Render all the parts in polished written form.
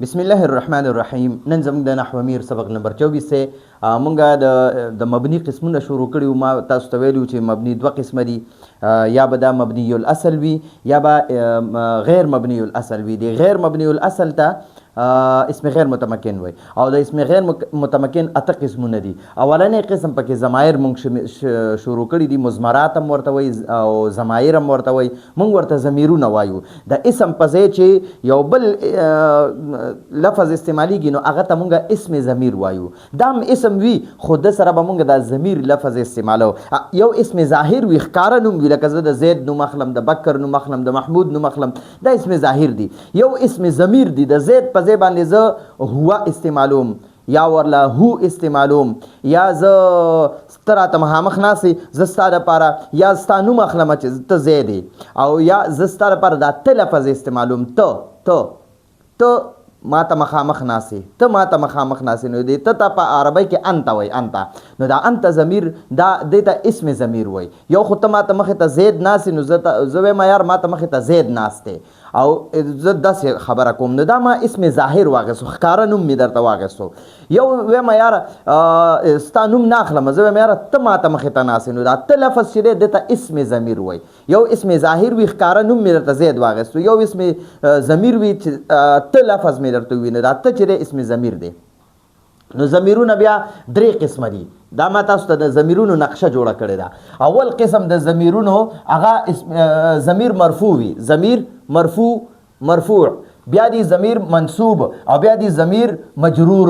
بسم الله الرحمن الرحیم. نن زموږ د نحو امیر سبق نمبر 24 سے مونږه د مبنی قسمونه شروع کړي. ما تاسو ته ویلو چې مبنی دوه قسمه دي، یا به دا مبنی الاصل وي یا به غیر مبنی الاصل وي. د غیر مبنی الاصل ته اسم غیر متمکن وي، او د اسم غیر متمکن اته قسمونه دي. اولنی قسم پکې ضمایر مونږ شروع کړي دي، مضمرات هم ورته وایي او ضمایر هم ورته وایي. مونږ ورته ضمیرونه وایو. د اسم په ځای چې یو بل لفظ استعمالیږي نو هغه ته مونږ اسم ضمیر وایو. دا هم اسم وي خو د سره به مونږ د ضمیر لفظ استعمالو. یو اسم ظاهر وي، ښکاره نوم وي، لکه زه د زید نوم اخلم، د بکر نوم اخلم، د محمود نوم اخلم، دا اسم ظاهر دی. یو اسم ضمیر دی، د زید په ځای باندې زه هو استعمالوم یا ورله هو استعمالوم، یا زه ته راته مخامخ ناستې زه ستا دپاره یا ستا نوم اخلم چې ته زید یې، او یا زه ستا دپاره دا ته لفظ استعمالوم. ته ما ته مخامخ ناستې، ته ما ته مخامخ ناستې، نو دې ته په عربی کې انت وایي. انت نو دا انت ضمیر دا دې ته اسم ضمیر وایي. یو خو ته ما ته مخې ته زید ناستې نو زه وایم یار ما ته مخې ته زید ناستې او زه داسې خبره کوم، نو دا ما اسم ظاهر واخیستو، ښکاره نوم مې درته واخیستو. یو وایم یاره ستا نوم نه اخلم، زه وایم یاره ته ما ته مخې ته ناستې، نو دا ته لفظ چې دی دې ته اسم ضمیر وایي. یو اسم ظاهر وي، ښکاره نوم مې درته زید واخیستو. یو اسم ضمیر وي چې ته لفظ مې درته ووي، نو دا ته چې دی اسم ضمیر دی. نو ضمیرونه بیا درې قسمه دي. دا ما تاسو ته د ضمیرونو نقشه جوړه کړې ده. اول قسم د ضمیرونو هغه ضمیر مرفوع وي، ضمیر مرفوع، بیا دی ضمیر منصوب، او بیا دی ضمیر مجرور.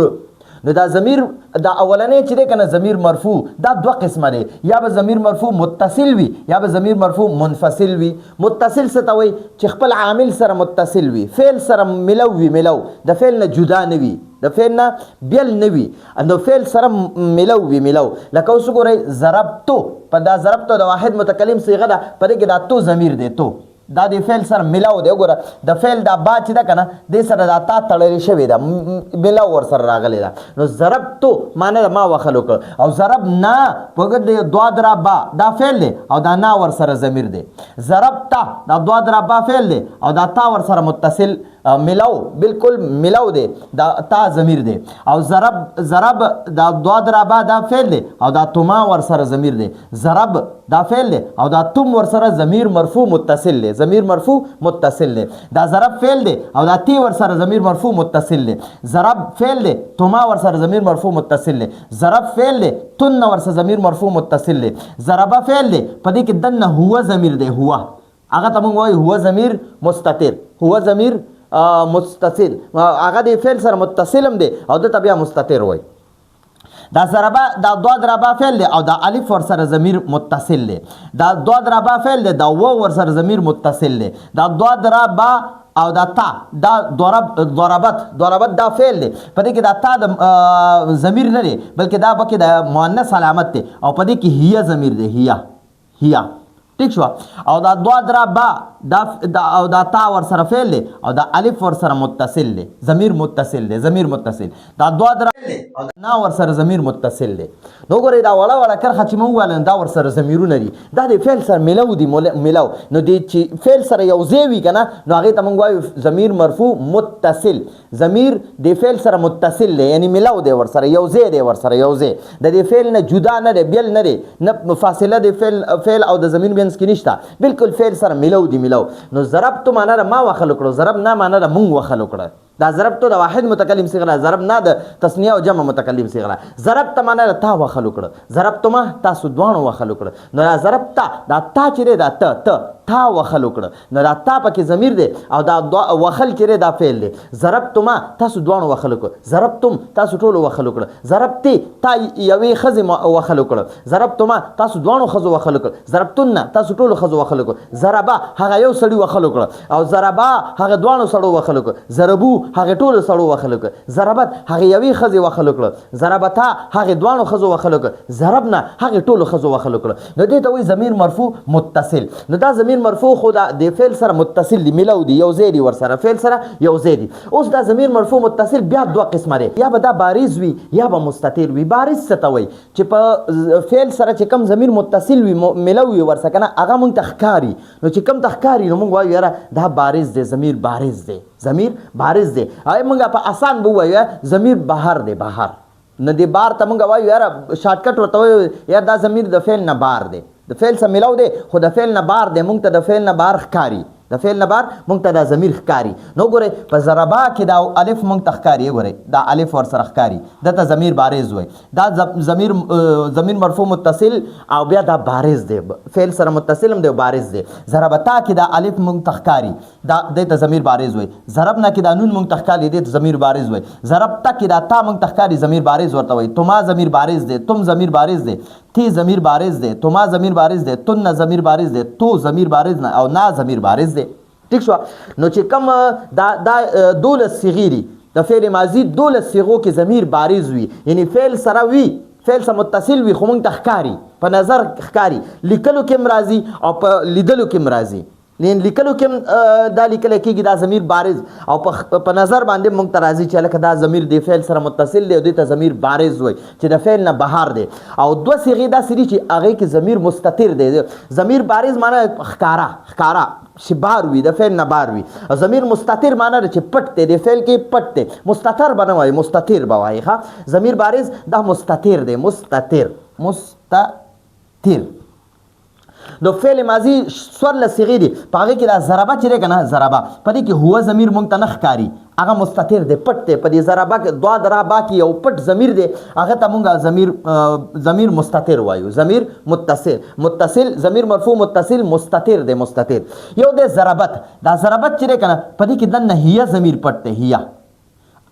نو دا ضمیر دا اولنی چې دی کنه ضمیر مرفوع دا دوه قسمه دی، یا به ضمیر مرفوع متصل وي یا به ضمیر مرفوع منفصل وي. متصل څه ته وایي؟ چې خپل عامل سره متصل وي، فعل سره ملو وي، ملو د فعل نه جدا نه وي، د فعل نه بیل نه وي، نو فعل سره ملو وي. ملو لکه اوس وګورئ ضربتو، په دا ضربتو د واحد متکلم صیغه ده، په دې کې دا تو ضمیر دی، تو دا د فعل سره ملاو دی. وګوره د فعل دا با چې ده که نه دې سره دا تا تړلې شوې ده، ملاو ورسره راغلی ده. نو ضربتو معنی ده ما وخل وکړ، او ضربنا په دوه درا با دا فعل دی او دا نا ورسره ضمیر دی. ضربتا دا دوه درا با فعل دی او دا تا ورسره متصل ملاو بالکل ملاو دی، دا تا ضمیر دی. او ضرب دا دوه درا با دا فعل دی او دا تما ورسره ضمیر دی. ضرب دا فعل دی او دا تم ورسره ضمیر مرفوع متصل دی، ضمیر مرفوع متصل دی. دا ضرب فعل دی او دا تی ورسره ضمیر مرفوع متصل دی. ضرب فعل دی، تما ورسره ضمیر مرفوع متصل دی. ضرب فعل دی، تن ورسره ضمیر مرفوع متصل دی. ضرب فعل دی، په دې کې دنه هو ضمیر دی، هو هغه ته موږ وایو هو ضمیر مستتر، هو ضمیر متصل، هغه د فعل سره متصل هم دی او د ته بیا مستتر وایي. دا ضربه دا دوه دربه فعل دی او دا الف ورسره ضمیر متصل دی. دا دوه دربه فعل دی، دا و ورسره ضمیر متصل دی. دا دوه دربه او دا تا دا ضربت دا فعل دی، په دې کې دا تا د ضمیر نه دی بلکې دا پکې د مؤنث علامت دی، او په دې کې هي ضمیر دی، هي ٹھیک شو. او دا دوه دربه دا او دا تا ورسره فعل دی او دا الف ورسره متصل دی، ضمیر متصل دی، ضمیر متصل. دا دوه دربه دی او دا نا ورسره ضمیر متصل دی. نو ګورئ دا وړه کرښه چې موږ وویل دا ورسره ضمیرونه دي، دا د فعل سره ملو دي، ملو. نو دی چې فعل سره یو ځای وي که نه نو هغې ته موږ وایو ضمیر مرفوع متصل. ضمیر د فعل سره متصل دی، یعنی ملو دی ورسره، یو ځای دی ورسره، یو ځای د دې فعل نه جدا نه دی، بیل نه دی، نه فاصله د فعل او د ضمیر منځ کې نشته، بالکل فعل سره ملو دی، ملو. نو ضربتو معنی ده ما وخل وکړو، ضرب نه معنی ده مونږ وخل وکړه. دا ضربتو د واحد متکلم صیغه ده، ضرب نه د تثنیه او جمع متکلم صیغه ده. ضربته معنی ده تا وخل وکړه، ضربتو ما تاسو دواړو وخل وکړه. نو دا ضربته دا تا چې دی دا تا وخل وکړه، نو دا تا پکې ضمیر دی او دا وخل چې دی دا فعل دی. ضربتو ما تاسو دواړو وخل وکړه، ضربتم تاسو ټولو وخل وکړه، ضربتې تا یوې ښځې وخل وکړه، ضربتو ما تاسو دواړو ښځو وخل وکړه، ضربتن تاسو ټولو ښځو وخل وکړه، ضربه هغه یو سړي وخل وکړه، او ضربه هغه دواړو سړو وخل وکړه، ضربو هغه ټولو سړو وخل وکړه، ضربت هغه یوې ښځې وخل وکړه، ضربتا هغه دواړو ښځو وخل وکړه، ضربنه هغه ټولو ښځو وخل وکړه. نو دې ته وایي ضمیر مرفوع متصل. نو دا ضمیر ضمیر مرفوع خو د فعل سره متصل دی، ملو دی، یو ځای دی ورسره، فعل سره یو ځای دی. اوس دا ضمیر مرفوع متصل بیا دوه قسمه دی، یا به دا بارز وي یا به مستتر وي. بارز څه ته وایي؟ چې په فعل سره چې کوم ضمیر متصل وي ملو وي ورسره که نه هغه موږ ته ښکاري. نو چې کوم ته ښکاري نو موږ وایو یاره دا بارز دی، ضمیر بارز دی، ضمیر بارز دی. موږ په آسان به ووایو ضمیر بهر دی، بهر نه دی. بار ته موږ وایو یاره شارټکټ ورته وایو یاره دا ضمیر د فعل نه بار دی، د فعل سره ملاو دی خو د فعل نه بار دی، موږ ته د فعل نه بار ښکاري، د فعل نه بار موږ ته دا ضمیر ښکاري. نو ګورئ په ضربا کې دا الف موږ ته ښکاري، ګورئ دا الف ورسره ښکاري، دته ضمیر بارز وایي. دا ضمیر مرفوع متصل او بیا دا بارز دی، فعل سره متصل هم دی بارز دی. ضربتا کې دا الف موږ ته ښکاري، دا دته ضمیر بارز وایي. ضربنا کې دا نون موږ ته ښکاري، دته ضمیر بارز وایي. ضربتا کې دا تا موږ ته ښکاري، ضمیر بارز ورته وایي. تما ضمیر بارز دی، تم ضمیر بارز دی، تی ضمیر بارز دی، تما ضمیر بارز دی، تن ضمیر بارز دی، تو ضمیر بارز نه او نا ضمیر بارز دی. ٹھیک شو؟ نو چې کوم دا 12 صيغې دي د فعل ماضي، 12 صيغو کې ضمیر بارز وي، یعنی فعل سره وي، فعل سره متصل وي خو موږ ته ښکاري، په نظر ښکاري، لیکلو کې هم راځي او په لیدلو کې هم راځي. لیکلو کې دا لیکل کېږي دا ضمیر بارز او په نظر باندې موږ ته راځي چې لکه دا ضمیر د فعل سره متصل دی او دوی ته ضمیر بارز وایي چې د فعل نه بهر دی. او دوه صيغې داسې دي چې هغې کې ضمیر مستتر دی. ضمیر بارز معنی ښکارا چې بار وي، د فعل نه بار وي. ضمیر مستتر معنی چې پټ دی، د فعل کې پټ دی، مستتر به نه وایي، مستتر به وایي. ښه، ضمیر بارز دا مستتر دی، مستتر. د فعل ماضي 14 صيغې دي، په هغې کې دا ضربه چې دی که نه، ضربه په دې کې هو ضمیر موږ ته نه ښکاري، هغه مستتر دی، پټ دی. په دې ضربه کې دوه درابه کې یو پټ ضمیر دی، هغه ته موږ ضمیر مستتر وایو، ضمیر متصل ضمیر مرفوع متصل مستتر دی، مستتر. یو دی ضربت، دا ضربت چې دی که نه په دې کې دننه هیه ضمیر پټ دی، هیه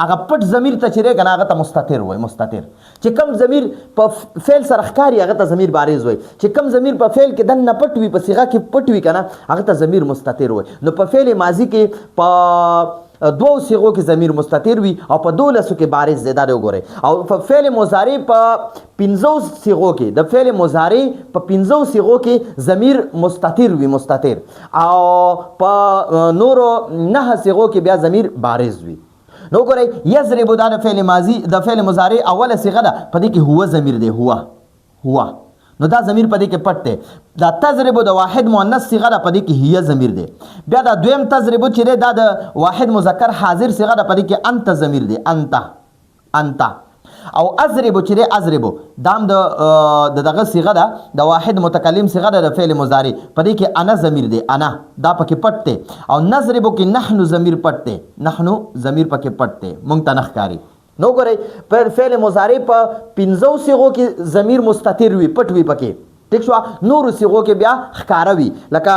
هغه پټ ضمیر ته چې دی که نه هغه ته مستتر وایي، مستتر. چې کوم ضمیر په فعل سره ښکاري هغه ته ضمیر بارز وایي، چې کوم ضمیر په فعل کې دننه پټ وي، په صيغه کې پټ وي که نه هغه ته ضمیر مستتر وایي. نو په فعل ماضي کې په 2 صيغو کې ضمیر مستتر وي او په 12 کې بارز دی، دا دی وګورئ. او په فعل مضارع په 15 صيغو کې، د فعل مضارع په 15 صيغو کې ضمیر مستتر وي، مستتر. او په نورو 9 صيغو کې بیا ضمیر بارز وي. نو ګورئ یضرب دا د فعل ماضي د فعل مضارع اوله صيغه ده، په دې کې هو ضمیر دی، هو نو دا ضمیر په دې کې پټ دی. دا تضرب د واحد مؤنث صيغه ده، په دې کې هي ضمیر دی. بیا دا دویم تضرب چې دی دا د واحد مذکر حاضر صيغه ده، په دې کې انت ضمیر دی، انت. او اضرب چې دی اضرب دام د دغه صيغه ده، د واحد متکلم صيغه ده د فعل مضارع، په دې کې انا ضمیر دی، انا دا پکې پټ دی. او نضرب کې نحن ضمیر پټ دی، نحن ضمیر پکې پټ دی، موږ ته نه ښکاري. نو ګورئ په فعل مضارع په 15 صيغو کې ضمیر مستتر وي، پټ وي پکې. ٹھیک شو؟ نورو صيغو کې بیا ښکاره وي، لکه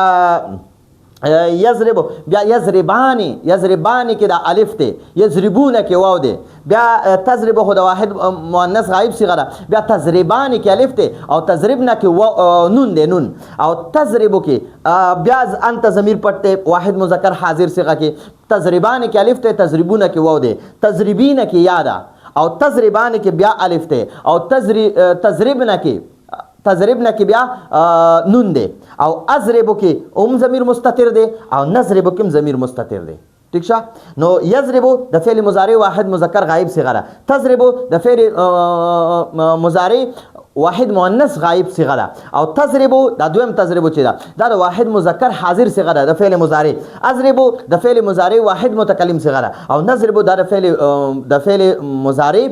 یضرب بیا یضربانی کې دا الف دی، یضربونه کې واو دی. بیا تضرب خو د واحد مؤنث غایب صيغه ده، بیا تضربانی کې الف دی او تضربنه کې نون دی، نون. او تضرب کې بیا انت ضمیر پټ دی، واحد مذکر حاضر صيغه کې. تضربانی کې الف دی، تضربونه کې واو دی. تضربینه کې یا ده او تضربانی کې بیا الف دی او تضربنه کې بیا نون دی. او اضربو کې هم ضمیر مستتر دی او نضربو کې هم ضمیر مستتر دی. ٹھیک شو؟ نو یضربو د فعل مضارع واحد مذکر غایب صيغه ده، تضربو د فعل مضارع واحد مؤنث غایب صيغه ده. او تضربو دا دویم تضربو چې ده دا د واحد مذکر حاضر صيغه ده د فعل مضارع. اضربو د فعل مضارع واحد متکلم صيغه ده. او نضربو دا د فعل مضارع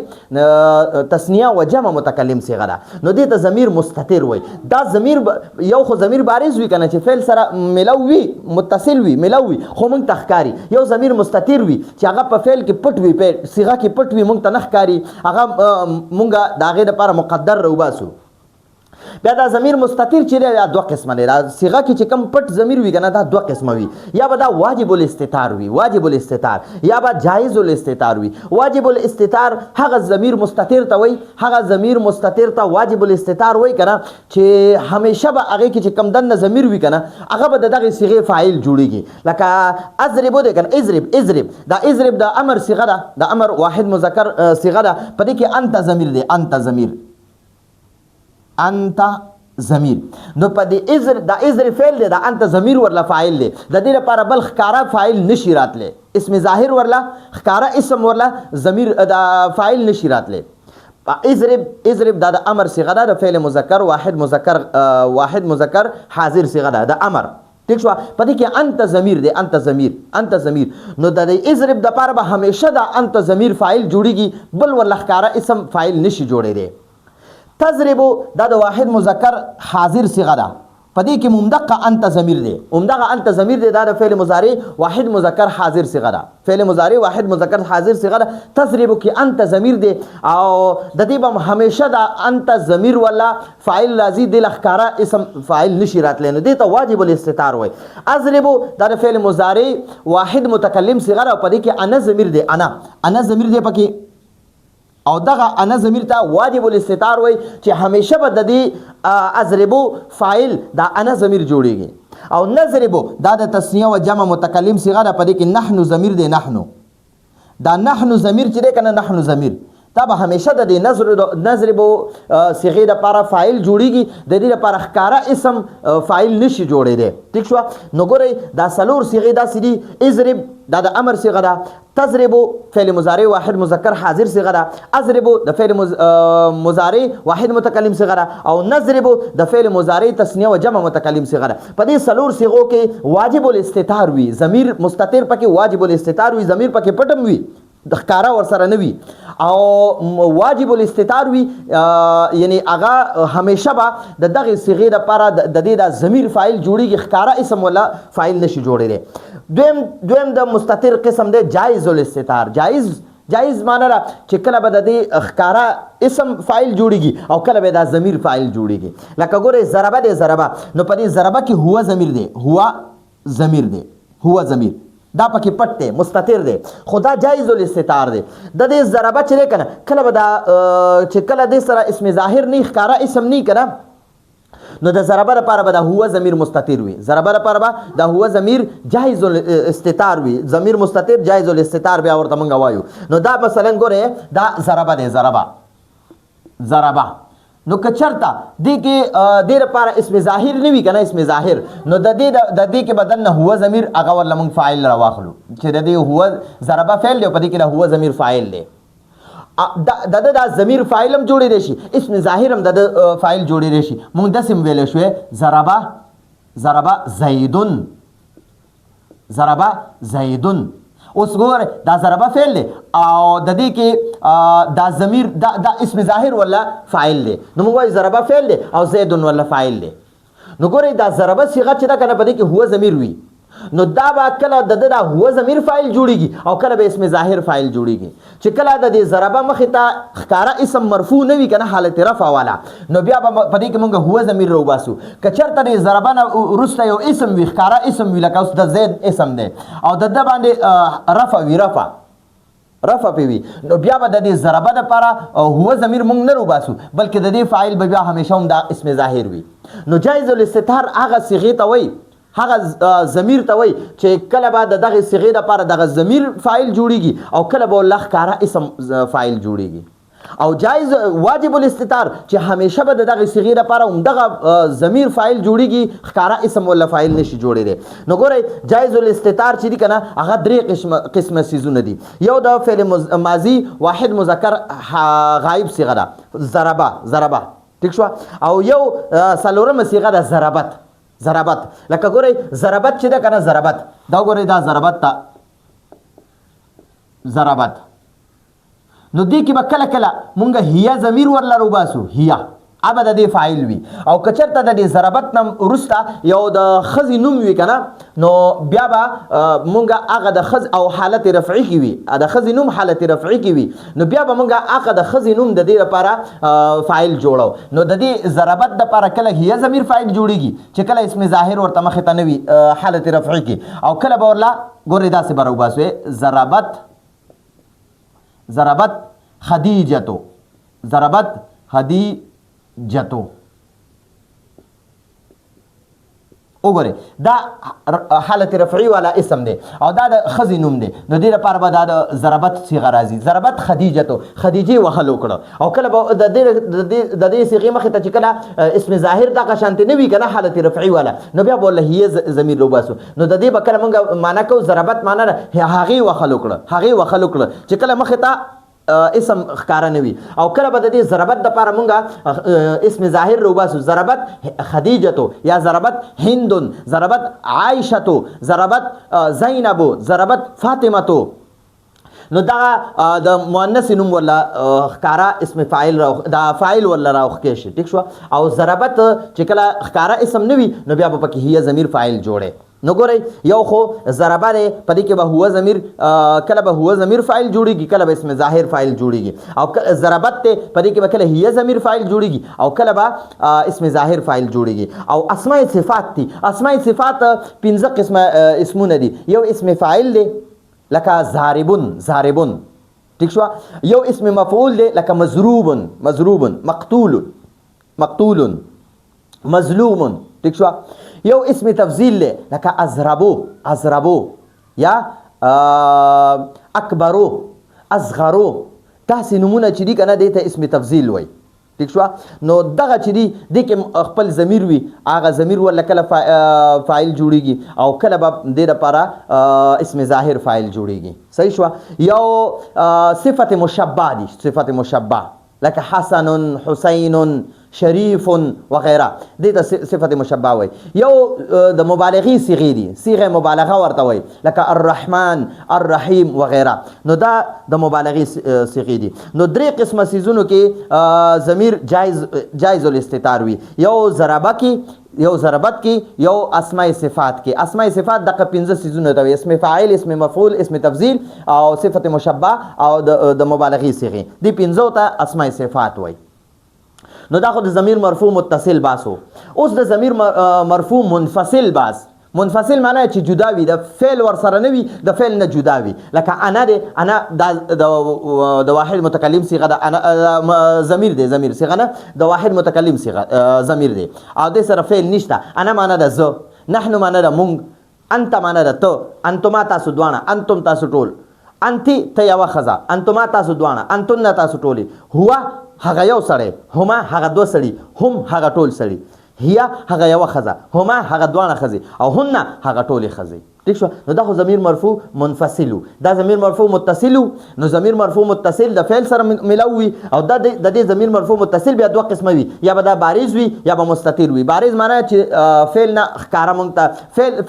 تثنیه و جمع متکلم صيغه ده. نو دې ته ضمیر مستتر وایي. دا ضمیر یو خو ضمیر بارز وي کنه چې فعل سره ملو وي، متصل وي، ملو وي، خو موږ ته ښکاري. یو ضمیر مستتر وي چې هغه په فعل کې پټ وي، په صيغه کې پټ وي، موږ ته نه ښکاري، هغه موږ د هغې دپاره مقدر روباسو. بیا دا ضمیر مستتر چې دی دا 2 قسمه دی. دا صيغه کې چې کوم پټ ضمیر وي که نه دا 2 قسمه وي، یا به دا واجب الاستتار وي، واجب الاستتار، یا به جایز الاستتار وي. واجب الاستتار هغه ضمیر مستتر ته وایي، هغه ضمیر مستتر ته واجب الاستتار وایي که نه چې همیشه به هغې کې چې کوم دننه ضمیر وي که نه هغه به د دغې صيغې فاعل جوړېږي. لکه اضربو دی که نه، اضرب دا اضرب د امر صيغه ده، د امر واحد مذکر صيغه ده، په دې کې انت ضمیر دی، انت ضمیر. نو په دې ازر دا ازر فعل دی، دا انت ضمیر ورله فاعل دی. د دې لپاره بل ښکارا فاعل نشي راتلی، اسم ظاهر ورله ښکارا اسم ورله ضمیر دا فاعل نشي راتلی. اضرب دا د امر صيغه ده، د فعل مذکر واحد مذکر حاضر صيغه ده د امر. ٹھیک شو؟ پدې کې انت ضمیر دی، انت ضمیر. نو د اضرب د پاره به همیشه دا انت ضمیر فاعل جوړیږي، بل ول ښکارا اسم فاعل نشي جوړېدی. تضربو دا د واحد مذکر حاضر صيغه ده، پدې کې ممدقه انت ضمیر دی، عمدغه انت ضمیر دی، دا د فعل مضارع واحد مذکر حاضر صيغه ده، فعل مضارع واحد مذکر حاضر صيغه ده. تضربو کې انت ضمیر دی او د دې به همیشه دا انت ضمیر ولا فاعل راځي، د لخکارا اسم فاعل نشي راتلی، نو دې ته واجب الاستتار وای. اضربو دا د فعل مضارع واحد متکلم صيغه ده، پدې کې انا ضمیر دی، انا ضمیر دی پکې، او دغه انا ضمیر ته واجب الاستتار وای چې همیشه به د دې اضربو فاعل دا انا ضمیر جوړیږي. او نضربو دا د تسنیه او جمع متکلم صيغه ده، پدې کې نحنو ضمیر دی، نحنو دا نحنو ضمیر چې دی کنه، نحنو ضمیر دا به همیشه د دې نضربو صيغه د لپاره فاعل جوړیږي، د دې لپاره ښکارا اسم فاعل نشي جوړېدی. ټیک شو؟ نو ګورئ دا څلور صيغې داسې دي. اضرب دا د امر صيغه ده، تضربو فعل مضارع واحد مذکر حاضر صيغه ده، اضربو د فعل مضارع واحد متکلم صيغه ده، او نضربو د فعل مضارع تثنیه او جمع متکلم صيغه ده. په دې څلور صيغو کې واجب الاستتار وي، ضمیر مستتر پکې واجب الاستتار وي، ضمیر پکې پټم وي، د ښکارا ورسره نه وي، او واجب الاستتار وي، یعنی هغه همیشه به د دغه صيغې لپاره د دې د ضمیر فاعل جوړیږي، ښکارا اسم ولا فاعل نشي جوړېدی. دویم د مستتر قسم دی جائز الاستتار. جائز معنی را چې کله به د دې ښکارا اسم فاعل جوړیږي او کله به دا ضمیر فاعل جوړیږي. لکه ګورئ ضربه دی، ضربه، نو په دې ضربه کې هو ضمیر دی، هو ضمیر دی، هو ضمیر دا پکې پټ دی، مستتر دی، خو دا جایز الاستتار دی. د دې ضربه چې دی کنه، کله به دا چې کله دې سره اسم ظاهر نه ښکارا اسم نه کنه، نو د ضربه لپاره به دا هو ضمیر مستتر وي، ضربه لپاره به دا هو ضمیر جایز الاستتار وي، ضمیر مستتر جایز الاستتار بیا ورته مونږ وایو. نو دا مثلا ګوره دا ضربه دی، ضربه نو که چرته دې کې دې لپاره اسم ظاهر نه وي کنه، اسم ظاهر، نو د دې کې بدل نه هو ضمیر هغه ورله مونږ فاعل را واخلو چې د دې هو ضربه فعل دی، په دې کې دا هو ضمیر فاعل دی. دا ضمیر فاعل هم جوړېدی شي، اسم ظاهر هم د فاعل جوړېدی شي. مونږ داسې ویلی شوی ضربه زیدون. اوس ګوره دا ضربه فعل دی او د دې کې دا ضمیر دا اسم ظاهر ولا فاعل دی، نو موږ وایو ضربه فعل دی او زیدون ولا فاعل دی. نو ګوره دا ضربه صيغه چې دا کنه په دې کې هو ضمیر وي، نو دا به کله د دا هو ضمیر فاعل جوړیږي او کله به اسم ظاهر فاعل جوړیږي. چې کله د دې ضربه مخې ته ښکارا اسم مرفوع نه وي کنه، حالت رفع والا، نو بیا به په دې کې مونږ هو ضمیر راوباسو. که چېرته د ضربه نه وروسته یو اسم وي، ښکارا اسم وي، لکه اوس د زید اسم دی او د ده باندې رفع وي، رفع پې وي، نو بیا به د دې ضربه دپاره هو ضمیر مونږ نه راوباسو، بلکې د دې فاعل به بیا همیشه هم دا اسم ظاهر وي. نو جایز الاستتار هغه صيغې ته وایي، هغه ضمیر ته وایي چې کله به د دغې صيغې دپاره دغه ضمیر فاعل جوړیږي او کله به ورله ښکارا اسم فاعل جوړیږي. او جایز واجب الاستتار چې همیشه به د دغې صيغې دپاره همدغه ضمیر فاعل جوړیږي، ښکارا اسم ولا فاعل نشي جوړېدی. نو ګورئ جایز الاستتار چې دي که نه، هغه درې قسمه څیزونه دي. یو د فعل ماضي واحد مذکر غایب صيغه ده، ضربه، ټیک شوه، او یو څلورمه صيغه ده ضربت. لکه ګورئ ضربت چې ده که نه، ضربت دا ګورئ دا ضربت نو دې کې به کله کله مونږ هیا ضمیر ورله راوباسو، هیا ابه د دې فاعل وي، او که چېرته د دې ضربت نه وروسته یو د ښځې نوم وي که نه، نو بیا به مونږ هغه د ښځې او حالت رفعي کې وي، د ښځې نوم حالت رفعي کې وي، نو بیا به مونږ هغه د ښځې نوم د دې لپاره فاعل جوړو. نو د دې ضربت دپاره کله هیا ضمیر فاعل جوړیږي چې کله اسم ظاهر ورته مخې ته نه وي حالت رفعي کې، او کله به ورله ګورئ داسې به راوباسو ضربت خدیجتو، وګورئ دا حالت رفعي والا اسم دی او دا د ښځې نوم دی نو دې لپاره به دا د ضربت صیغه راځي. ضربت خدیجتو، خدیجې وهل وکړه. او کله به د دې صیغې مخې ته چې کله اسم ظاهر دغه شانتې نه وي که نه حالت رفعي والا، نو بیا به والله هیې ضمیر راوباسو. نو د دې به کله موږ معنا کوو ضربت معنا ده هغې وهل وکړه، هغې وهل وکړه چې کله مخې ته اسم ښکاره نه وي. او کله به د دې ضربت دپاره مونږ اسم ظاهر راوباسو. ضربت خدیجتو یا ضربت هندون، ضربت عایشتو، ضربت زینبو، ضربت فاطمتو. نو دغه د مؤنث نوم ولا ښکاره اسم فاعل دا فاعل ولا راوښکې شي. ټیک شو. او ضربت چې کله ښکاره اسم نه وي نو بیا به پکې هي ضمیر فاعل جوړی. نو ګورئ یو خو ضربه دی په دې کې به هو ضمیر کله به هو ضمیر فاعل جوړیږي، کله به اسم ظاهر فاعل جوړیږي. او ضربت دی په دې کې به کله هي ضمیر فاعل جوړیږي او کله به اسم ظاهر فاعل جوړیږي. او اسماء صفات دي. اسماء صفات 5 قسمه اسمونه دي. یو اسم فاعل دی لکه ضاربون، ضاربون. ٹھیک شو. یو اسم مفعول دی لکه مضروبن، مضروبن، مقتول، مقتول، مظلوم. ٹھیک شو. یو اسم تفضیل دی لکه ازربو، ازربو، یا اکبرو، اصغرو. داسې نومونه چې دي که نه دې ته اسم تفضیل وایي. ٹھیک شو. نو دغه چې دي دې کې خپل ضمیر وي، هغه ضمیر ورله کله فاعل جوړیږي او کله به دې دپاره اسم ظاهر فاعل جوړیږي. صحیح شو. یو صفت مشبه دي، صفت مشبه لکه حسن، حسین، شریف وغیره. دې ته صفت مشبه وایي. یو د مبالغې صیغې دي، صیغه مبالغه ورته وایي لکه الرحمن، الرحیم وغیره. نو دا د مبالغې صیغې دي. نو 3 قسمه څیزونو کې ضمیر جایز الاستتار وي. یو ضربه کې، یو ضربت کې، یو اسماء صفات کې. اسماء صفات دغه 5 څیزونه ته وایي: اسم فاعل، اسم مفعول، اسم تفضیل او صفت مشبه او د مبالغې صیغې. دې 5 ته اسماء صفات وایي. نو دا خو د ضمیر مرفوع متصل باسو. اوس د ضمیر مرفوع منفصل باس. منفصل معنی چې جدا وي، د فعل ور سره نه وي، د فعل نه جدا وي. لکه انا دی، انا د واحد متکلم صيغه ده. انا ضمیر دی، ضمیر صيغه نه د واحد متکلم صيغه ضمیر دی او د سره فعل نشته. انا معنی ده زه، نحن معنی ده مونږ، انت معنی ده ته، انتما تاسو دوانه، انتم تاسو ټول، انتی ته یوه ښځه، انتما تاسو دوانه، انتن تاسو ټولې، هو هغه یو سړی، هما هغه 2 سړي، هم هغه ټول سړي، هي هغه یوه ښځه، هما هغه دوانه ښځې او هن هغه ټولې ښځې. ٹھیک شو. نو دا خو ضمیر مرفوع منفصل. دا ضمیر مرفوع متصل. نو ضمیر مرفوع متصل د فعل سره ملو وي او د دې ضمیر مرفوع متصل بیا 2 قسمه وي، یا به دا بارز وي یا به مستتر وي. بارز معنی چې فعل نه ښکاره مونږ ته،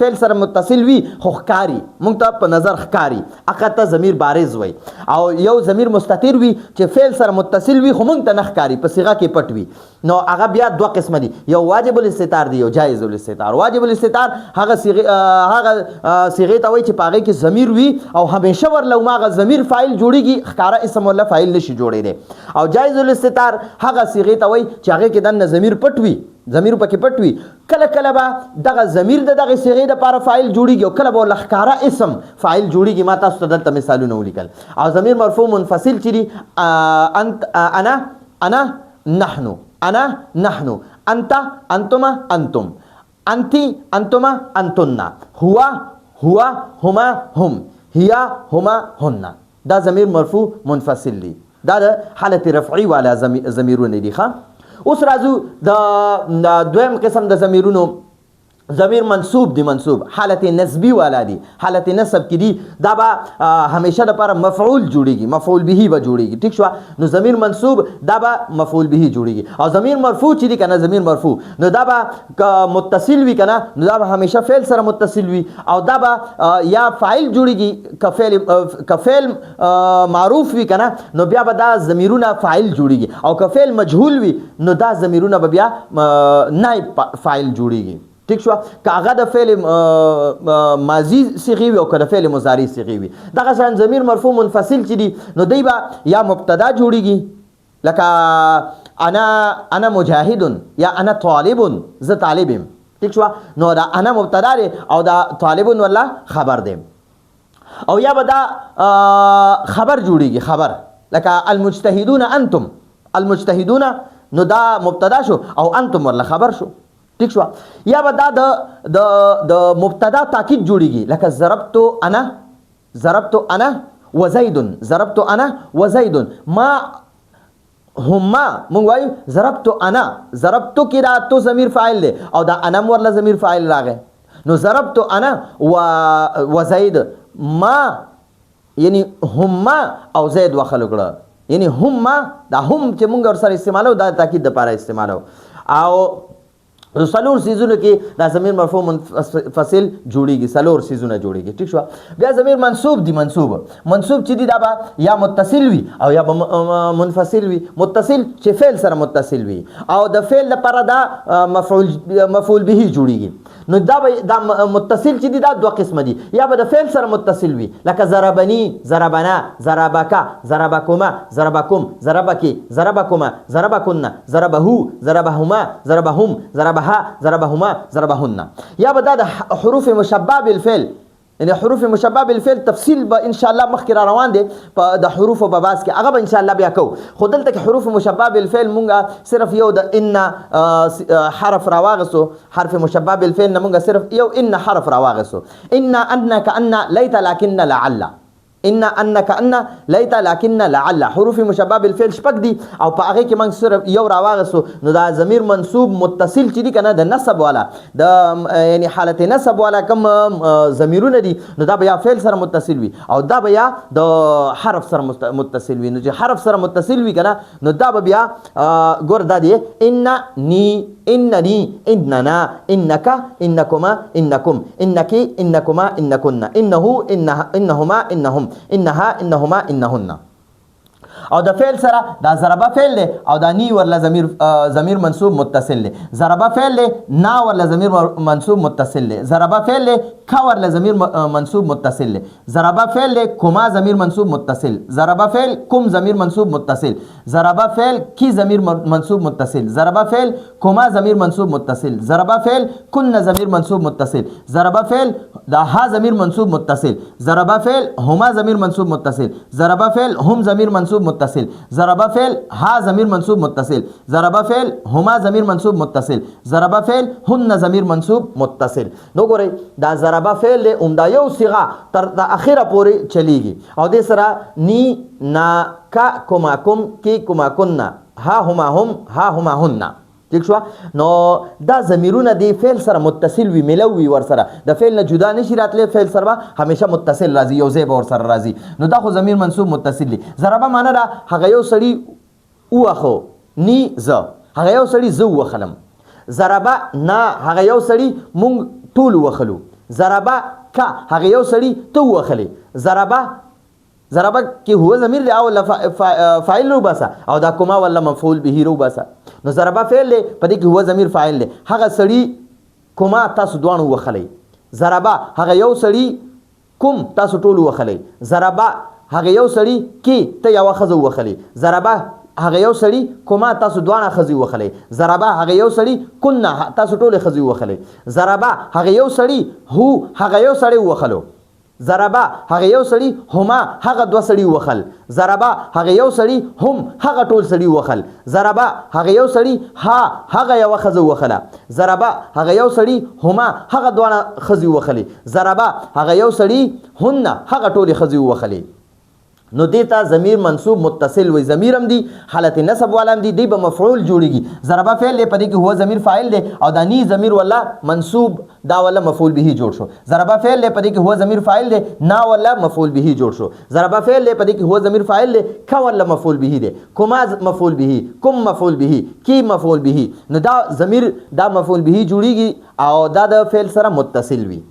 فعل سره متصل وي خو ښکاري مونږ ته په نظر ښکاري، هغه ته ضمیر بارز وي. او یو ضمیر مستتر وي چې فعل سره متصل وي خو مونږ ته نه ښکاري، په صيغه کې پټ وي. نو هغه بیا 2 قسمه دي، یو واجب الاستتار دی، یو جایز الاستتار. واجب الاستتار هغه صيغه ته وایي چې په هغې کې ضمیر وي او همیشه ورله هماغه ضمیر فاعل جوړیږي، ښکاره اسم ورله فاعل نشي جوړېدی. او جایز الاستتار هغه صيغې ته وایي چې هغې کې دننه ضمیر پټ وي، ضمیر پکې پټ وي. کله کله به دغه ضمیر د دغې صيغې دپاره فاعل جوړیږي او کله به ورله ښکاره اسم فاعل جوړیږي. ما تاسو ته دلته مثالونه ولیکل. او ضمیر مرفوع منفصل چې دي: انا نحن، انا نحن، انت انتما انتم، انتی انتما انتن، هو هما هم، هي هما هن. دا ضمیر مرفوع منفصل دي. دا د حالت رفعي والا ضمیرونه دي. ښه. اوس راځو د دویم قسم د ضمیرونو. ضمیر منصوب دی. منصوب حالت نسبی والا دی. حالت نسب کی دی دا به همیشه دپاره مفعول جوړیږي، مفعول به به جوړیږي. ٹھیک شو. نو ضمیر منصوب دا به مفعول به جوړیږي. او ضمیر مرفوع چې دی کنه، ضمیر مرفوع نو دا به متصل وي کنه، نو دا به همیشه فعل سره متصل وي او دا به یا فاعل جوړیږي که فعل معروف وي کنه، نو بیا به دا ضمیرونه فاعل جوړیږي. او که فعل مجهول وي نو دا ضمیرونه به بیا نائب فاعل جوړیږي. ٹھیک شو. که هغه د فعل ماضی صیغې وي او که د فعل مضارع صیغې وي. دغه شان ضمیر مرفوع منفصل چې دي نو دی به یا مبتدا جوړیږي لکه انا مجاهد یا انا طالب، زه طالب یم. ٹھیک شو. نو دا انا مبتدا دی او دا طالبون والله خبر دی. او یا به دا خبر جوړیږي، خبر لکه المجتهدون انتم، المجتهدون نو دا مبتدا شو او انتم والله خبر شو. ټیک شو. یا به دا د مبتدا تاکید جوړیږي لکه ضربت انا وزید، ضربت انا وزید، ما هما مونږ وایو ضربت انا، ضربت کې دا تو ضمیر فاعل دی او دا انا ورله ضمیر فاعل راغی. نو ضربت انا وزید ما یعنی هما او زید وخلو کړه، یعنی هما دا هم چې مونږ ورسره استعمالو دا تاکید د پاره استعمالو. او سلور سیزونه کې دا ضمیر مرفوع منفصل جوړیږي، سلور سیزونه جوړیږي. ٹھیک شو. بیا ضمیر منصوب دی، منصوب چې دی دا به یا متصل وي او یا منفصل وي. متصل چې فعل سره متصل وي او د فعل لپاره دا مفعول به جوړیږي. نو دا متصل چې دی دا دوه قسمه دي، یا به د فعل سره متصل وي لکه ضربنی، ضربنا، ضربکا، ضربکما، ضربکم، ضربکی، ضربکما، ضربکن، ضربهو، ضربهما، ضربهم، ضربها، ضربهما، ضربهن. یا به دا د حروف مشبع بالفعل، یعنی حروف مشبع بالفعل تفصیل به ان شاء الله مخکې را روان دي په د حروف په باب کې، هغه به ان شاء الله بیا کو. خو دلته کې حروف مشبع بالفعل مونږه صرف یو د ان حرف راواغسو، حرف مشبع بالفعل نه مونږه صرف یو ان حرف راواغسو. ان انک ان لیت لکن لعل، ان انک ان لیت لکن لعل، حروف مشبع بالفعل شپږ دي او په هغه کې موږ صرف یو راواغسو. نو دا ضمیر منصوب متصل چې دی کنه د نسب والا، د یعنی حالت نسب والا کوم ضمیرونه دي، نو دا بیا فعل سره متصل وي او دا بیا د حرف سره متصل وي. نو چې حرف سره متصل وي کنه نو دا بیا ګور دا دی اننی، اننی، اننا، انک، انکما، انکم، انکی، انکما، انکن، انه، انهما، انهم، انها، انهما، انهن. او د فعل سره دا ضربه فعل دی او دا نی ورله ضمیر منصوب متصل دی. ضربه فعل دی، نا ورله ضمیر منصوب متصل دی. ضربه فعل دی، کا ورله ضمیر منصوب متصل دی. ضربه فعل دی، کما ضمیر منصوب متصل. ضربه فعل کم ضمیر منصوب متصل. ضربه فعل کی ضمیر منصوب متصل. ضربه فعل کما ضمیر منصوب متصل. ضربه فعل کن ضمیر منصوب متصل. ضربه فعل دا ها ضمیر منصوب متصل. ضربه فعل هما ضمیر منصوب متصل. ضربه فعل هم ضمیر منصوب متصل. ضربه فعل ها ضمیر منصوب متصل. ضربه فعل هما ضمیر منصوب متصل. ضربه فعل هن ضمیر منصوب متصل. نو ګورئ دا ضربه فعل له عمده یو صيغه تر د اخره پورې چلیږي او د سره نی، نا، کا، کما، کم، کی، کما، کننا، ها هما هم، ها هما هن. ٹھیک شو. نو دا ضمیرونه دی فعل سره متصل وي، ملوي ور سره د فعل نه جدا نشي راتلی، فعل سره همیشه متصل راځي، یو ځای به ور سره راځي. نو دا خو ضمیر منصوب متصل دی. ضربه معنی دا هغه یو سړی وخو، نی ز هغه یو سړی ز وخلم. ضربه نا هغه یو سړی مونږ ټول وخلو. ضربه کا هغه یو سړی تو وخلی. ضربه کې هو ضمیر دی او فاعل رو باسا او دا کوما ولا مفعول به رو باسا. نو ضربه فعل دی په دې کې هو ضمیر فاعل دی. هغه سړی کوما تاسو دوانو وخلی. ضربه هغه یو سړی کوم تاسو ټول وخلی. ضربه هغه یو سړی کې ته یو خزو وخلی. ضربه هغه یو سړی کوما تاسو دوانه خزي وخلی. ضربه هغه یو سړی کنا تاسو ټول خزي وخلی. ضربه هغه یو سړی هو هغه یو سړی وخلو. ضربه هغه یو سړی هما هغه دوه سړی وخل. ضربه هغه یو سړی هم هغه ټول سړی وخل. ضربه هغه یو سړی ها هغه یو خزو وخله. ضربه هغه یو سړی هما هغه دوه خزي وخلی. ضربه هغه یو سړی هن هغه ټول خزي وخلی. نو دیتا ضمیر منصوب متصل وي. ضمیر هم دی حالت نسب والا هم دی به مفعول جوړیږي. ضربه فعل دی پدې کې هو ضمیر فاعل دی او دا نی ضمیر ولا منصوب دا ولا مفعول به جوړ شو. ضربه فعل دی پدې کې هو ضمیر فاعل دی، نا ولا مفعول به جوړ شو. ضربه فعل دی پدې کې هو ضمیر فاعل دی، کا ولا مفعول به دی، کما مفعول به، کم مفعول به، کی مفعول به. نو دا ضمیر دا مفعول به جوړیږي او دا د فعل سره متصل وي.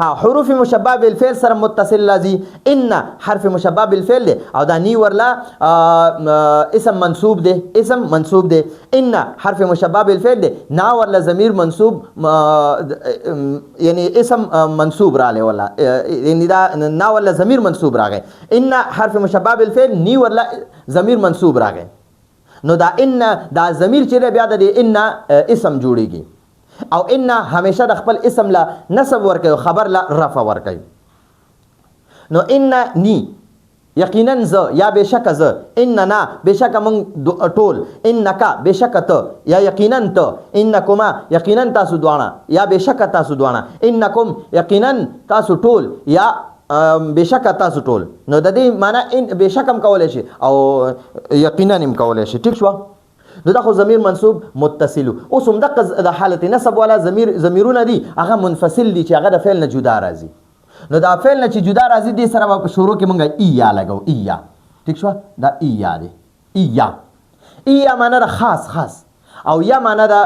ها حروف مشبع بالفعل سره متصل لازم. ان حرف مشبع بالفعل دی او دا نی ورلا اسم منصوب دی، اسم منصوب دی. ان حرف مشبع بالفعل دی، نا ورلا ضمیر منصوب یعنی اسم منصوب راغی ولا یعنی دا نا ورلا ضمیر منصوب راغی. ان حرف مشبع بالفعل نی ورلا ضمیر منصوب راغی. نو دا ان دا ضمیر چې بیا د ان اسم جوړیږي او ان همیشه د خپل اسم لا نسب ورکوي، خبر لا رفع ورکوي. نو ان نی یقینا ز یا بشک ز اننا بشک من ټول انکا بشک ته یا یقینا ته انکما یقینا تاسو دواړه یا بشک تاسو دواړه انکم یقینا تاسو ټول یا بشک تاسو ټول نو د دې معنی ان بشک هم کولای شي او یقینا هم کولای شي ٹھیک شو نو دا خو ضمیر منصوب متصل اوس هم د حالت نسب والا ضمیرونه دي هغه منفصل دي چې هغه د فعل نه جدا راځي نو دا فعل نه چې جدا راځي دې سره په شروع کې مونږه ایا لګو ایا ٹھیک شو دا ایا دی ایا معنی دا خاص او یا معنی دا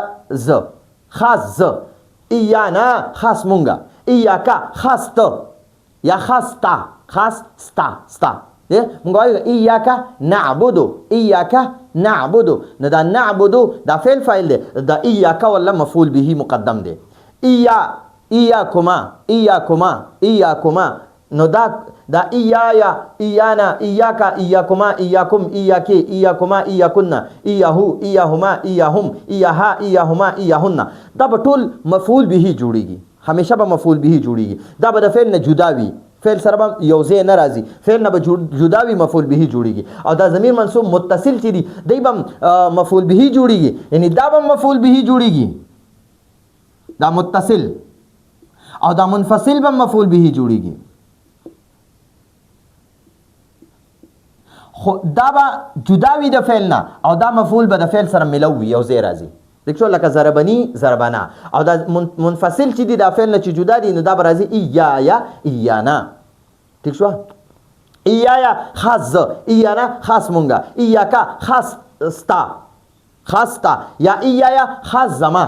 ز خاص ز ایا نه خاص مونږه ایا کا خاص ته یا خاص ستا مونږ وایو ایاک نعبدو نو دا نعبدو دا فعل فاعل دی دا ایاک ولا مفعول به مقدم دی ایاکما نو دا ایایا ایانا ایاکا ایاکما ایاکم ایاکی ایاکما ایاکن ایاهو ایاهما ایاهم ایاها ایاهما ایاهن دا به ټول مفعول به جوړیږي همیشه به مفعول به جوړیږي دا به د فعل نه جدا وي فعل سره به یو ځای نه راځي فعل نه به جدا وي مفعول به جوړیږي او دا ضمیر منصوب متصل چې دي دی به مفعول به جوړیږي یعنی دا به مفعول به جوړیږي دا متصل او دا منفصل به مفعول به جوړیږي خو دا به جدا وي د فعل نه او دا مفعول به د فعل سره ملوي یو ځای راځي دښو لکه ضربنی ضربنا او دا منفصل چې دي دا فعل نه چې جدا دي نو دا به راځي ایایا ایانا ٹھیک شو ایایا خاص ز ایانا خاص مونږه ایاکا خاص ستا یا ایایا خاص زما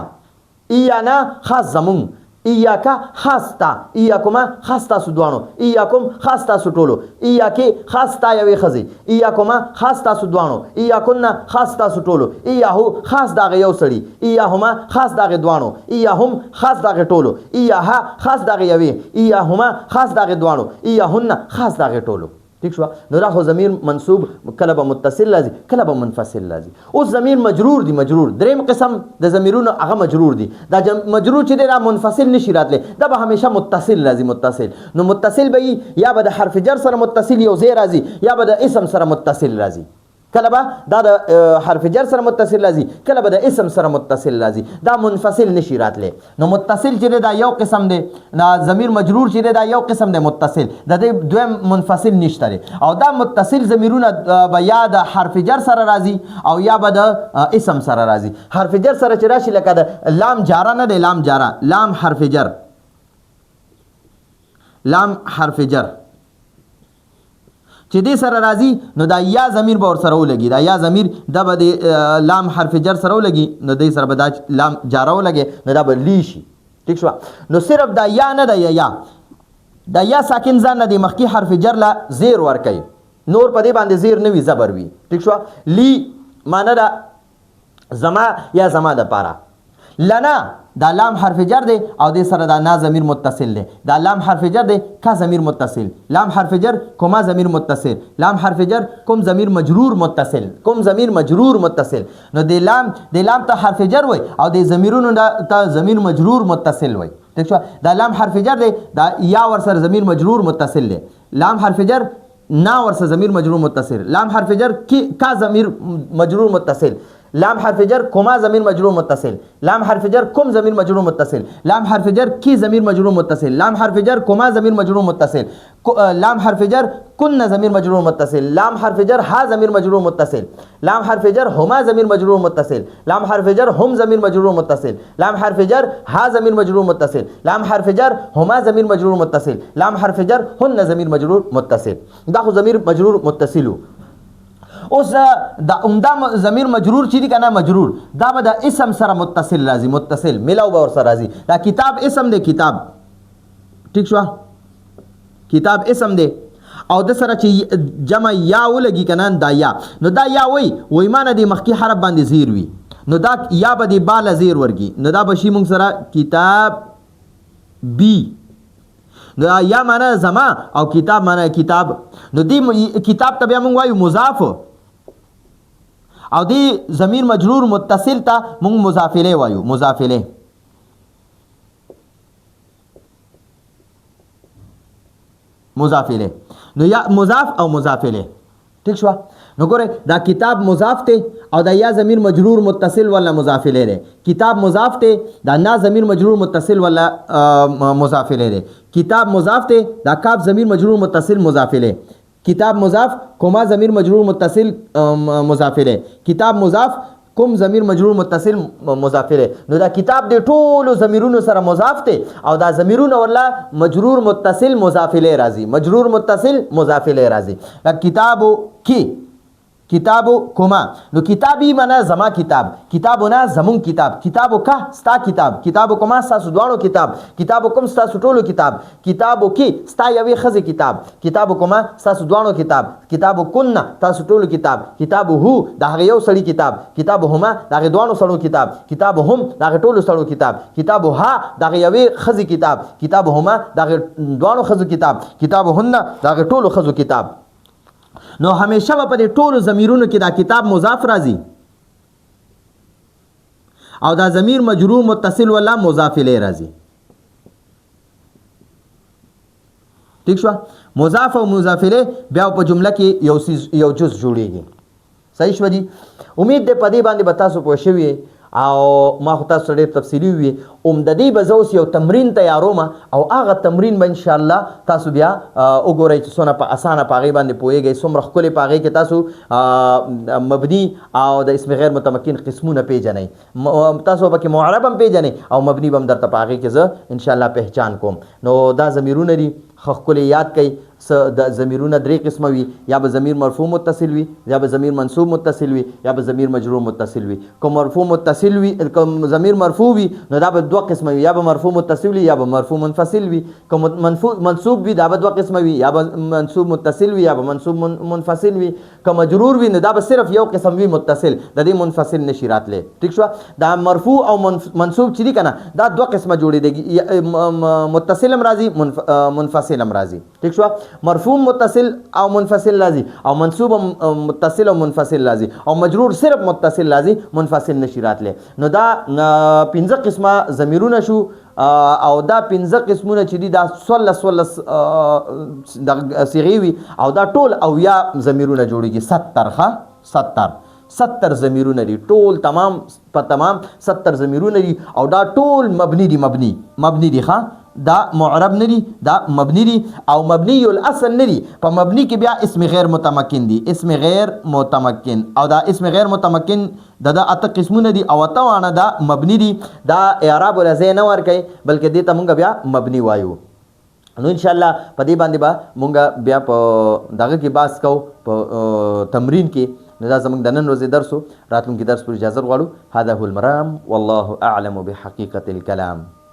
ایانا خاص زمون ایاکا خاص تا ایاکما خاص تاسو دوانو ایاکم خاص تاسو ټولو ایاکی خاص تا یوې ښځې ایاکما خاص تاسو دوانو ایاکن خاص تاسو ټولو ایاهو خاص دغه یو سړي ایاهما خاص دغه دوانو ایاهم خاص دغه ټولو ایاها خاص دغه یوې ایاهما خاص دغه دوانو ایاهن خاص دغه ټولو ٹھیک شو نو دا خو ضمیر منصوب کله به متصل راځي کله به منفصل راځي اوس ضمیر مجرور دی مجرور دریم قسم د ضمیرونو هغه مجرور دی دا مجرور چې دا منفصل نشي راتلی دا به همیشه متصل راځي متصل نو متصل به یا به د حرف جر سره متصل یو ځای راځي یا به د اسم سره متصل راځي کله به دا د حرف جر سره متصل راځي کله به د اسم سره متصل راځي دا منفصل نشي راتلی نو متصل چې دا یو قسم دی دا ضمیر مجرور چې دا یو قسم دی متصل د دې دویم منفصل نشته دی او دا متصل ضمیرونه به یا د حرف جر سره راځي او یا به د اسم سره راځي حرف جر سره چې راشي لکه د لام جاره نه دی لام جاره لام حرف جر چې دې سره راځي نو دا یا ضمیر به ور سره ولګي دا یا ضمیر دا به د لام حرف جر سره ولګي نو دې سره به دا لام جاره ولګي نو دا به لی شي ٹھیک شو نو صرف دا یا نه دا یا ساکن ځان نه دی مخکې حرف جر لا زیر ور کوي نور په دې باندې زیر نه وي زبر وي ٹھیک شو لی معنی دا زما یا زما د پاره لنا دا لام حرف جر دی او دې سره دا نا ضمیر متصل دی دا لام حرف جر دی کا ضمیر متصل لام حرف جر کوما ضمیر متصل لام حرف جر کوم ضمیر مجرور متصل نو د لام ته حرف جر وای او د ضمیرونو ته ضمیر مجرور متصل وای ٹھیک شو دا لام حرف جر دی دا یا ور سره ضمیر مجرور متصل دی لام حرف جر نا ور سره ضمیر مجرور متصل لام حرف جر کا ضمیر مجرور متصل لام حرف جر کوما ضمیر مجرور متصل لام حرف جر کوم ضمیر مجرور متصل لام حرف جر کی ضمیر مجرور متصل لام حرف جر کوما ضمیر مجرور متصل لام حرف جر کن ضمیر مجرور متصل لام حرف جر ها ضمیر مجرور متصل لام حرف جر هما ضمیر مجرور متصل لام حرف جر هم ضمیر مجرور متصل لام حرف جر ها ضمیر مجرور متصل لام حرف جر هما ضمیر مجرور متصل لام حرف جر هن ضمیر مجرور متصل دا خو ضمیر مجرور متصلو اوس دا عمده ضمیر مجرور چې دی کنه مجرور دا به د اسم سره متصل راځي متصل ملاو به ور سره راځي دا کتاب اسم دی کتاب ٹھیک شو کتاب اسم دی او د سره چې جمع یا ولګي کنه دا یا نو دا یا وای معنی دی مخکې حرف باندې زیر وي نو دا یا به دی بال زیر ورګي نو دا بشي موږ سره کتاب بی نو یا معنی زما او کتاب معنی کتاب نو دی کتاب ته بیا موږ وایو مضاف او دی ضمیر مجرور متصل ته موږ مضاف الیه وایو مضاف الیه نو یا مضاف او مضاف الیه ٹھیک شو نو ګوره دا کتاب مضاف ته او دا یا ضمیر مجرور متصل ولا مضاف الیه ده کتاب مضاف ته دا نا ضمیر مجرور متصل ولا مضاف الیه ده کتاب مضاف ته دا کاف ضمیر مجرور متصل مضاف الیه کتاب مضاف کوما ضمیر مجرور متصل مضاف الیه کتاب مضاف کوم ضمیر مجرور متصل مضاف الیه نو دا کتاب د ټولو ضمیرونو سره مضاف ته او دا ضمیرونه ولا مجرور متصل مضاف الیه راځي مجرور متصل مضاف الیه راځي دا کتابو کی کتابو کوما نو کتابی معنا زما کتاب کتابونه زمون کتاب کتابو کا ستا کتاب کتابو کوما ستا سودوانو کتاب کتابو کوم ستا سټولو کتاب کتابو کی ستا یوې خزه کتاب کتابو کوما ستا سودوانو کتاب کتابو کننا تا سټولو کتاب کتابو هو دا یو سړی کتاب کتابو هما دا دوانو سړو کتاب کتابو هم دا ټولو سړو کتاب کتابو ها دا یوې خزه کتاب کتابو هما دا دوانو خزو کتاب کتابو هن دا ټولو خزو کتاب نو همیشه په دې ټولو ضمیرونو کې دا کتاب مضاف راځي او دا ضمیر مجرور متصل ولا مضاف الیه راځي ٹھیک شو مضاف او مضاف الیه بیا په جمله کې یو جز جوړیږي صحیح شو دي امید ده په دې باندې به تاسو پوه شوي او ما خو تاسو ډېر تفصیلي وي د دې به زه اوس یو تمرین تیاروم او هغه تمرین به انشاءالله تاسو بیا وګورئ چې څونه په اسانه په هغې باندې پوهېږئ څومره ښکلې په هغې کې تاسو مبني او د اسم غیر متمکن قسمونه پیژنئ تاسو پکې معرب هم پیژنئ او مبني به هم درته په هغې کې زه انشاءالله پهچان کوم نو دا ضمیرونه دي ښه ښکلې یاد کړئ د ضمیرونه درې قسمه وي یا به ضمیر مرفوع متصل وي یا به ضمیر منصوب متصل وي یا به ضمیر مجرور متصل وي کوم مرفوع متصل وي کوم ضمیر مرفوع وي نو دا به دوه قسمه وي یا به مرفوع متصل وي یا به مرفوع منفصل وي کوم منصوب وي دا به دوه قسمه وي یا به منصوب متصل وي یا به منصوب منفصل وي کوم مجرور وي نو دا به صرف یو قسم وي متصل د دې منفصل نشي راتلی ٹھیک شو دا مرفوع او منصوب چې دي که نه دا دوه قسمه جوړېږي متصل هم راځي منفصل هم راځي ٹھیک شو مرفوع متصل او منفصل راځي او منصوب متصل او منفصل راځي او مجرور صرف متصل راځي منفصل نشي راتلی نو دا 15 قسمه ضمیرونه شو او دا 15 قسمونه چې دي دا 16 صيغې وي او دا ټول او یا ضمیرونه جوړیږي 70 ضمیرونه دي ټول تمام 70 ضمیرونه دي او دا ټول مبني دي ښه دا معرب ندی دا مبنی دی او مبنی الاصل ندی په مبنی کې بیا اسم غیر متمکن دی اسم غیر متمکن او دا اسم غیر متمکن دا اته قسمونه دي او اته وانه دا مبنی دی دا اعراب ولا زې نه ور کوي بلکې دې ته مونږ بیا مبنی وایو نو ان شاء الله په دې باندې با مونږ بیا په دغه کې باس کو په تمرین کې نو دا زمونږ د نن ورځې درس راتلونکي درس پر اجازه غواړو هذا هو المرام والله اعلم بحقيقة الكلام